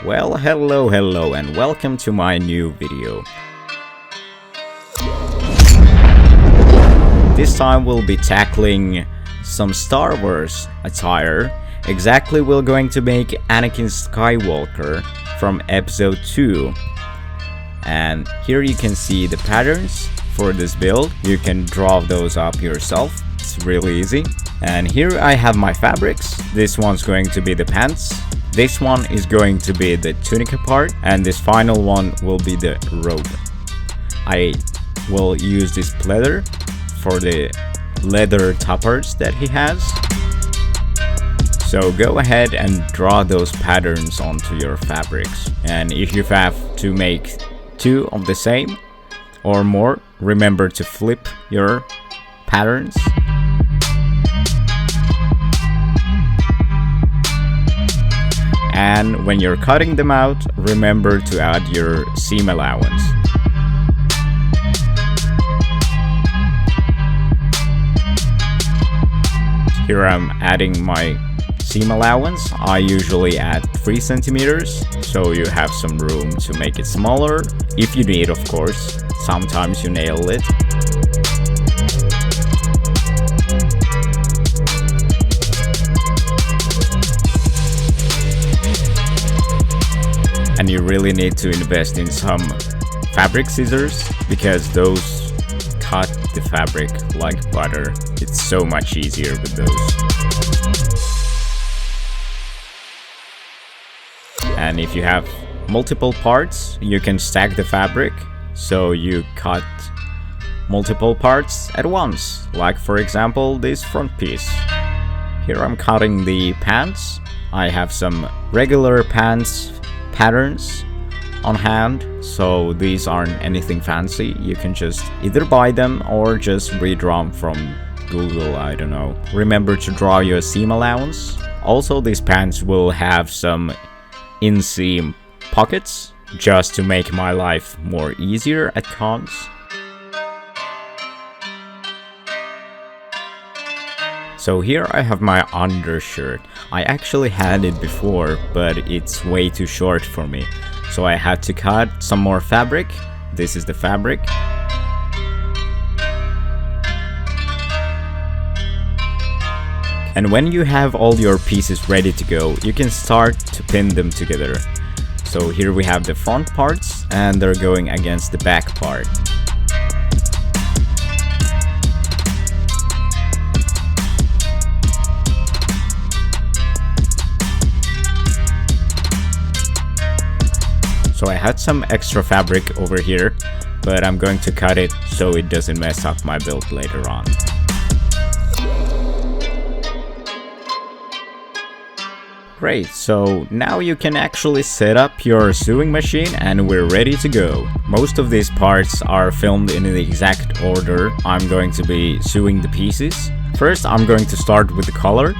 Well, hello and welcome to my new video. This time we'll be tackling some Star Wars attire. Exactly, we're going to make Anakin Skywalker from episode 2. And here you can see the patterns for this build. You can draw those up yourself. It's really easy. And here I have my fabrics. This one's going to be the pants. This one is going to be the tunica part, and this final one will be the robe. I will use this pleather for the leather toppers that he has. So go ahead and draw those patterns onto your fabrics. And if you have to make 2 of the same or more, remember to flip your patterns. And when you're cutting them out, remember to add your seam allowance. Here I'm adding my seam allowance. I usually add 3 centimeters, so you have some room to make it smaller. If you need, of course. Sometimes you nail it. And you really need to invest in some fabric scissors, because those cut the fabric like butter. It's so much easier with those. And if you have multiple parts, you can stack the fabric, so you cut multiple parts at once, like for example this front piece. Here I'm cutting the pants. I have some regular pants patterns on hand, so these aren't anything fancy. You can just either buy them or just redraw them from Google, I don't know. Remember to draw your seam allowance. Also, these pants will have some inseam pockets, just to make my life more easier at cons. So here I have my undershirt. I actually had it before, but it's way too short for me. So I had to cut some more fabric. This is the fabric. And when you have all your pieces ready to go, you can start to pin them together. So here we have the front parts, and they're going against the back part. So I had some extra fabric over here, but I'm going to cut it so it doesn't mess up my build later on. Great, so now you can actually set up your sewing machine and we're ready to go. Most of these parts are filmed in the exact order I'm going to be sewing the pieces. First, I'm going to start with the collar.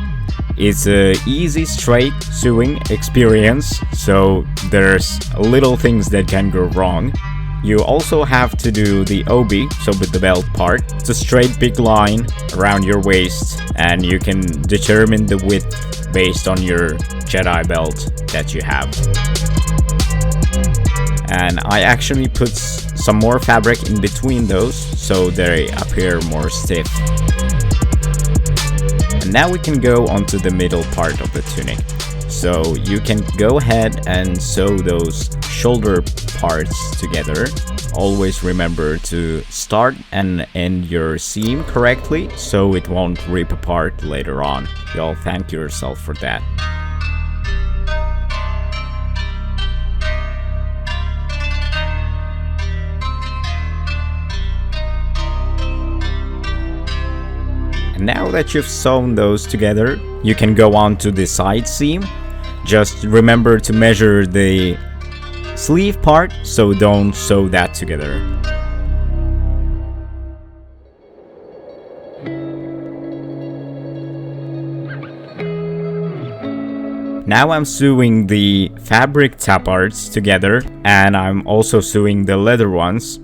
It's a easy straight sewing experience, so there's little things that can go wrong. You also have to do the obi, so with the belt part. It's a straight big line around your waist, and you can determine the width based on your Jedi belt that you have. And I actually put some more fabric in between those, so they appear more stiff. And now we can go onto the middle part of the tunic. So you can go ahead and sew those shoulder parts together. Always remember to start and end your seam correctly, so it won't rip apart later on. You'll thank yourself for that. Now that you've sewn those together, you can go on to the side seam. Just remember to measure the sleeve part, so don't sew that together. Now I'm sewing the fabric top parts together, and I'm also sewing the leather ones.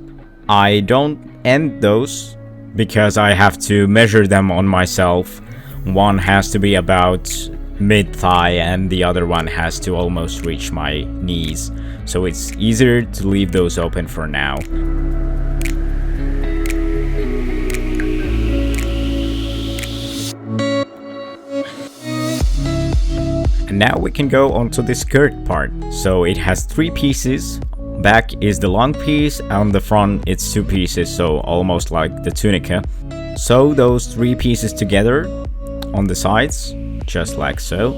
I don't end those because I have to measure them on myself. One has to be about mid-thigh and the other one has to almost reach my knees. So it's easier to leave those open for now. And now we can go on to the skirt part. So it has 3 pieces. Back is the long piece, on the front it's 2 pieces, so almost like the tunica. Sew those 3 pieces together on the sides, just like so.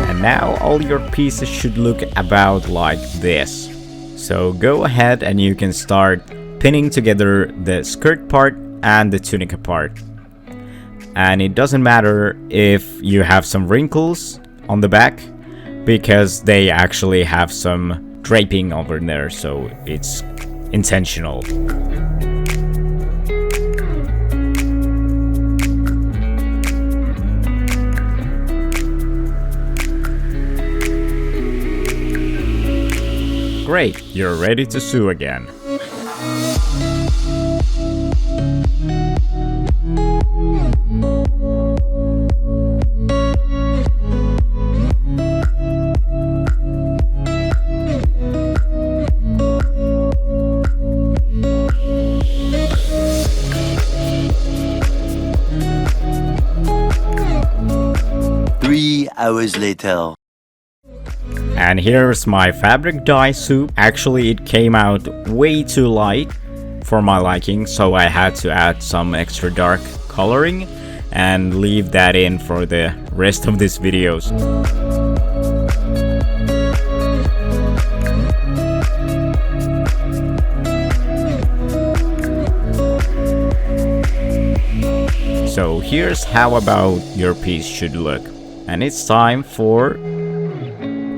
And now all your pieces should look about like this. So go ahead and you can start pinning together the skirt part and the tunica part. And it doesn't matter if you have some wrinkles on the back, because they actually have some draping over there, so it's intentional. Great, you're ready to sew again. Hours later. And here's my fabric dye soup. Actually, it came out way too light for my liking, so I had to add some extra dark coloring and leave that in for the rest of these videos. So here's how about your piece should look. And it's time for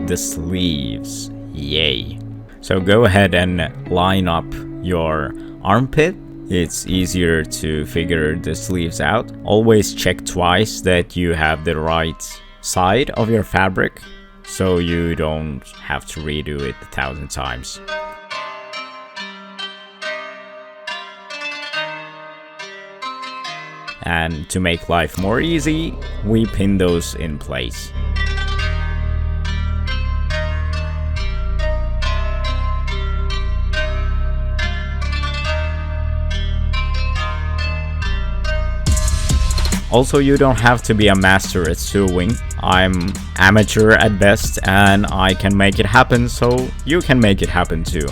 the sleeves. Yay. So go ahead and line up your armpit. It's easier to figure the sleeves out. Always check twice that you have the right side of your fabric, so you don't have to redo it 1,000 times. And to make life more easy, we pin those in place. Also, you don't have to be a master at sewing. I'm amateur at best and I can make it happen, so you can make it happen too.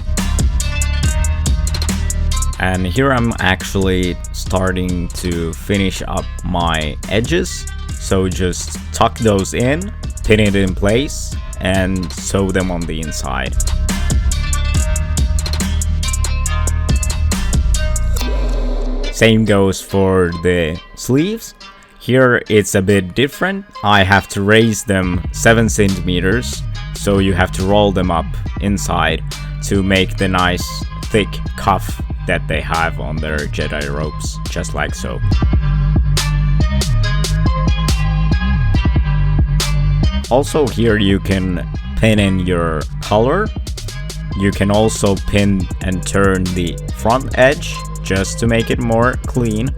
And here I'm actually starting to finish up my edges. So just tuck those in, pin it in place, and sew them on the inside. Same goes for the sleeves. Here it's a bit different. I have to raise them 7 centimeters, so you have to roll them up inside to make the nice thick cuff that they have on their Jedi robes, just like so. Also here you can pin in your color. You can also pin and turn the front edge just to make it more clean.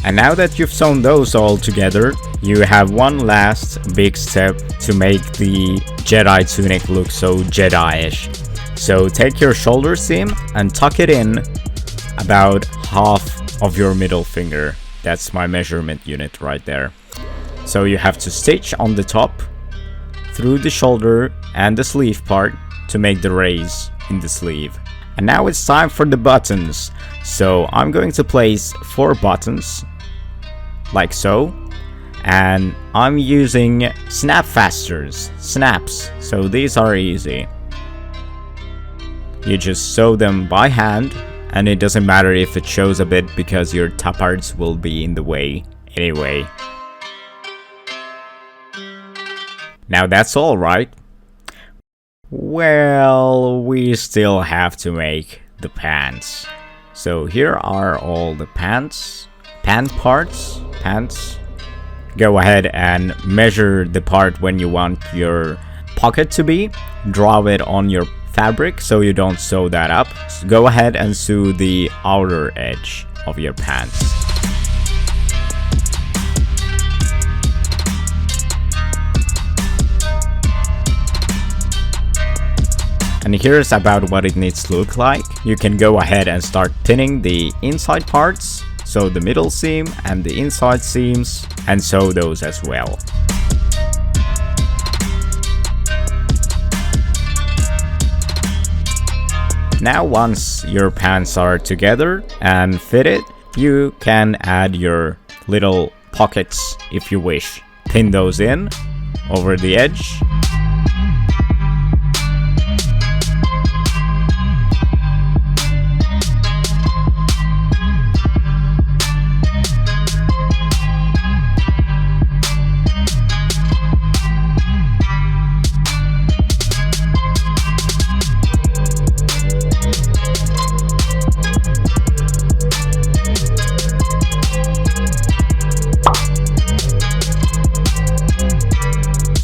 And now that you've sewn those all together, you have one last big step to make the Jedi tunic look so Jedi-ish. So take your shoulder seam and tuck it in about half of your middle finger. That's my measurement unit right there. So you have to stitch on the top, through the shoulder and the sleeve part to make the raise in the sleeve. And now it's time for the buttons. So I'm going to place 4 buttons, like so. And I'm using snap fasters, snaps, so these are easy. You just sew them by hand, and it doesn't matter if it shows a bit because your tapards will be in the way anyway. Now that's all, right? Well, we still have to make the pants. So here are all the pants parts. Go ahead and measure the part when you want your pocket to be. Draw it on your fabric so you don't sew that up. So go ahead and sew the outer edge of your pants. And here's about what it needs to look like. You can go ahead and start pinning the inside parts, so the middle seam and the inside seams, and sew those as well. Now once your pants are together and fitted, you can add your little pockets if you wish. Pin those in over the edge.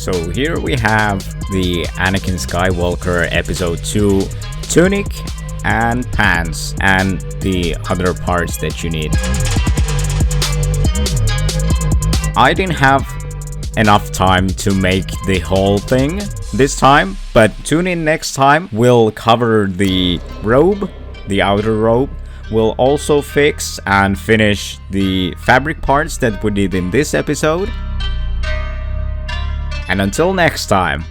So here we have the Anakin Skywalker Episode 2 tunic and pants and the other parts that you need. I didn't have enough time to make the whole thing this time, but tune in next time. We'll cover the robe, the outer robe. We'll also fix and finish the fabric parts that we did in this episode. And until next time.